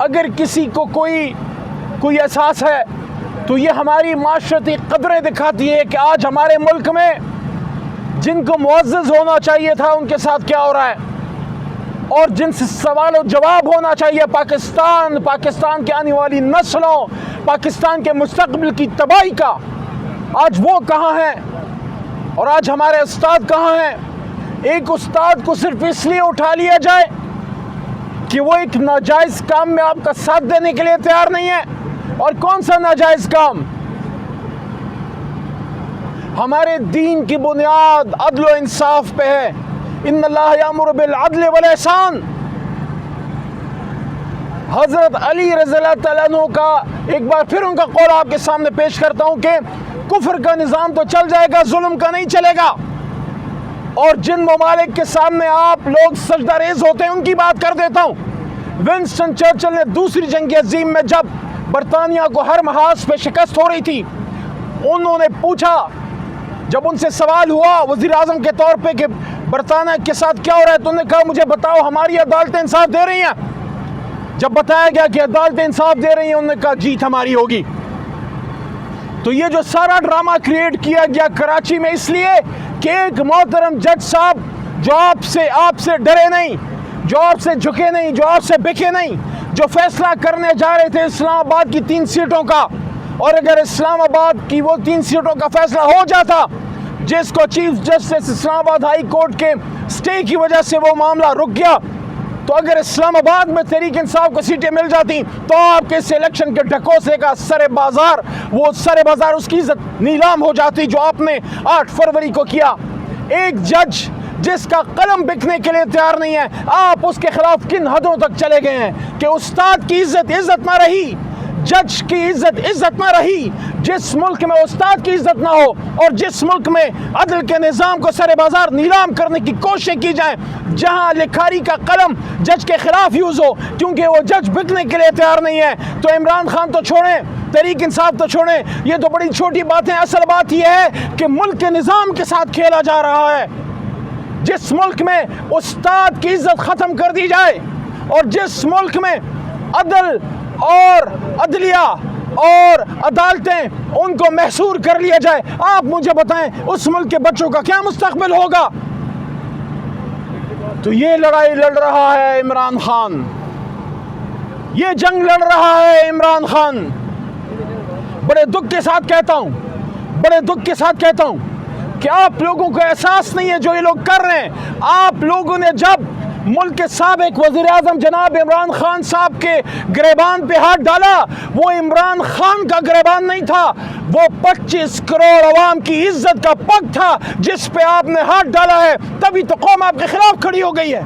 अगर किसी को कोई एहसास है तो ये हमारी माशरती कदरें दिखाती है कि आज हमारे मुल्क में जिनको मुअज़्ज़ज़ होना चाहिए था उनके साथ क्या हो रहा है, और जिनसे सवाल और जवाब होना चाहिए पाकिस्तान के आने वाली नस्लों, पाकिस्तान के मुस्तक़बिल की तबाही का, आज वो कहाँ हैं और आज हमारे उस्ताद कहाँ हैं। एक उस्ताद को सिर्फ इसलिए उठा लिया जाए कि वो एक नाजायज़ काम में आपका साथ देने के लिए तैयार नहीं है। और कौन सा नाजायज़ काम? हमारे दीन की बुनियाद अदल व इंसाफ पे है। इन्नल्लाह यामुरु बिल अदल वल ihसान। हज़रत अली रज़ियल्लाहु तआला अन्हु का एक बार फिर उनका कौल आपके सामने पेश करता हूँ कि कुफ्र का निज़ाम तो चल जाएगा, जुल्म का नहीं चलेगा। और जिन ममालिक के सामने आप लोग सजदा रेज़ होते हैं उनकी बात कर देता हूँ। विंस्टन चर्चिल ने दूसरी जंग अज़ीम में जब बरतानिया को हर महाज पे शिकस्त हो रही थी, उन्होंने पूछा, जब उनसे सवाल हुआ वज़ीर आज़म के तौर पे कि बरतानिया के साथ क्या हो रहा है, तो उन्होंने कहा मुझे बताओ हमारी अदालतें इंसाफ दे रही हैं। जब बताया गया कि अदालतें इंसाफ दे रही हैं, उन्होंने कहा जीत हमारी होगी। तो ये जो सारा ड्रामा क्रिएट किया गया कराची में इसलिए कि एक मोहतरम जज साहब जो आपसे डरे नहीं, जो आपसे झुके नहीं, जो आपसे बिके नहीं, जो फैसला करने जा रहे थे इस्लामाबाद की 3 सीटों का, और अगर इस्लामाबाद की वो 3 सीटों का फैसला हो जाता जिसको chief justice Islamabad high court के स्टे की वजह से वो मामला रुक गया, तो अगर इस्लामाबाद में तहरीक इंसाफ को सीटें मिल जाती तो आपके इस इलेक्शन के ढकोसे का सरे बाजार उसकी इज्जत नीलाम हो जाती जो आपने 8 फरवरी को किया। एक जज जिसका कलम बिकने के लिए तैयार नहीं है, आप उसके खिलाफ किन हदों तक चले गए हैं कि उस्ताद की इज्जत ना रही, जज की इज्जत ना रही। जिस मुल्क में उस्ताद की इज्जत ना हो और जिस मुल्क में अदल के निज़ाम को सरे बाजार नीलाम करने की कोशिश की जाए, जहां लिखारी का कलम जज के खिलाफ यूज़ हो क्योंकि वो जज बिकने के लिए तैयार नहीं है, तो इमरान खान तो छोड़ें, तहरीक इंसाफ तो छोड़ें, ये तो बड़ी छोटी बातें। असल बात यह है कि मुल्क के निज़ाम के साथ खेला जा रहा है। जिस मुल्क में उस्ताद की इज्जत ख़त्म कर दी जाए और जिस मुल्क में अदल और अदलिया और अदालतें उनको महसूर कर लिया जाए, आप मुझे बताएं उस मुल्क के बच्चों का क्या मुस्तकबिल होगा? तो ये लड़ाई लड़ रहा है इमरान खान, ये जंग लड़ रहा है इमरान खान। बड़े दुख के साथ कहता हूं कि आप लोगों को एहसास नहीं है जो ये लोग कर रहे हैं। आप लोगों ने जब मुल्क के साबिक वज़ीर आज़म जनाब इमरान खान साहब के गिरबान पे हाथ डाला, वो इमरान खान का गिरबान नहीं था, वो 25 करोड़ अवाम की इज्जत का पग था जिस पे आपने हाथ डाला है। तभी तो कौम आपके खिलाफ खड़ी हो गई है,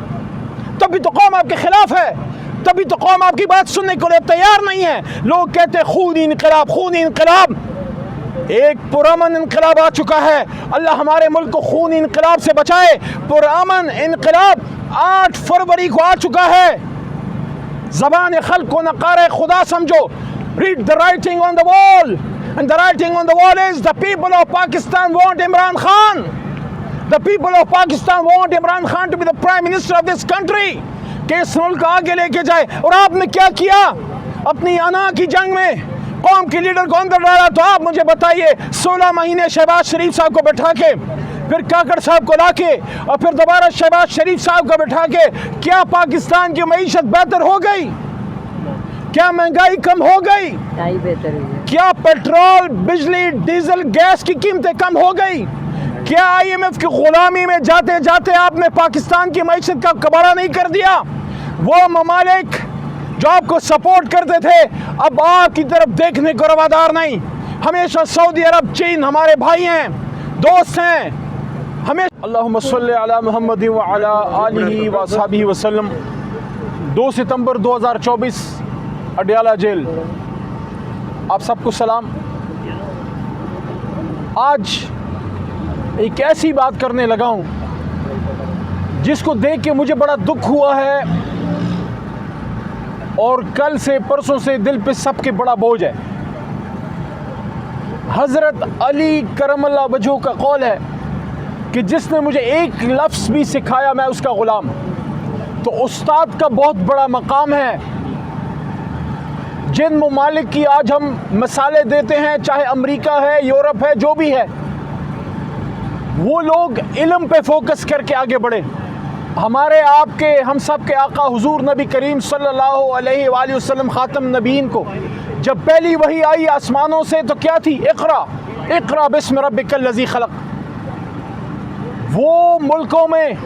तभी तो कौम आपके खिलाफ है, तभी तो कौम आपकी बात सुनने को लिए तैयार नहीं है। लोग कहते हैं खूनी इनकलाब। एक पुरअमन इनकलाब आ चुका है, अल्लाह हमारे मुल्क को खूनी इनकलाब से बचाए। पुरअमन इनकलाब 8 फरवरी को आ चुका है। ज़बान खल्क़ को नक़ारे खुदा समझो। Read the writing on the wall, and the writing on the wall is the people of Pakistan want Imran Khan. The people of Pakistan want Imran Khan to be the Prime Minister of this country, कि इस मुल्क को आगे लेके जाए। और आपने क्या किया? अपनी अना की जंग में कौम के लीडर को अंदर डाला। तो आप मुझे बताइए, 16 महीने शहबाज शरीफ साहब को बैठा के, फिर काकड़ साहब को लाके और फिर दोबारा शहबाज शरीफ साहब को बैठा के, क्या पाकिस्तान की मईशत बेहतर हो गई? क्या महंगाई कम हो गई? क्या पेट्रोल, बिजली, डीजल, गैस की कीमतें कम हो गई? क्या IMF की गुलामी में जाते जाते आपने पाकिस्तान की मईशत का कबाड़ा नहीं कर दिया? वो ममालिक जो आपको सपोर्ट करते थे अब आपकी तरफ देखने को रवादार नहीं। हमेशा सऊदी अरब, चीन हमारे भाई हैं, दोस्त हैं। हमेशा अल्लाहुम्मा सल्ली अला मुहम्मद व अला आलिहि व अस्हाबिहि वसल्लम। 2 सितंबर 2024 अडयाला जेल। आप सबको सलाम। आज एक ऐसी बात करने लगा हूँ जिसको देख के मुझे बड़ा दुख हुआ है और कल से परसों से दिल पे सबके बड़ा बोझ है। हज़रत अली करमल्लाह वजहू का कौल है कि जिसने मुझे एक लफ्ज़ भी सिखाया मैं उसका ग़ुलाम। तो उस्ताद का बहुत बड़ा मकाम है जिन ममालिक की आज हम मिसालें देते हैं, चाहे अमेरिका है, यूरोप है, जो भी है, वो लोग इल्म पे फोकस करके आगे बढ़े। हमारे आपके हम सब के आका हुजूर नबी करीम सल्लल्लाहु अलैहि वसल्लम खातम नबीन को जब पहली वही आई आसमानों से तो क्या थी? इक़रा इक़रा बिस्म रब्बिकल लज़ी खलक़। वो मुल्कों में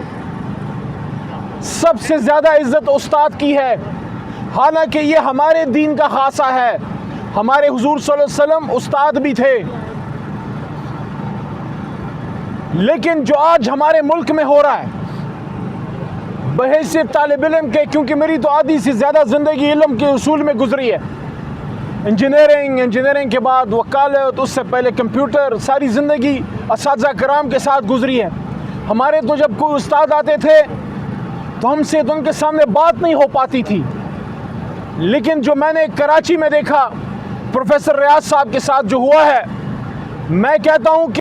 सबसे ज़्यादा इज़्ज़त उस्ताद की है, हालांकि ये हमारे दीन का खासा है। हमारे हुजूर सल्लल्लाहु अलैहि वसल्लम उस्ताद भी थे, लेकिन जो आज हमारे मुल्क में हो रहा है बहैसियत तालिब इल्म के, क्योंकि मेरी तो आधी से ज़्यादा ज़िंदगी इल्म के उसूल में गुजरी है, इंजीनियरिंग के बाद वकालत, उससे पहले कंप्यूटर, सारी ज़िंदगी असातिज़ा कराम के साथ गुजरी है। हमारे तो जब कोई उस्ताद आते थे तो हमसे तो उनके सामने बात नहीं हो पाती थी, लेकिन जो मैंने कराची में देखा प्रोफेसर रियाज साहब के साथ जो हुआ है, मैं कहता हूँ कि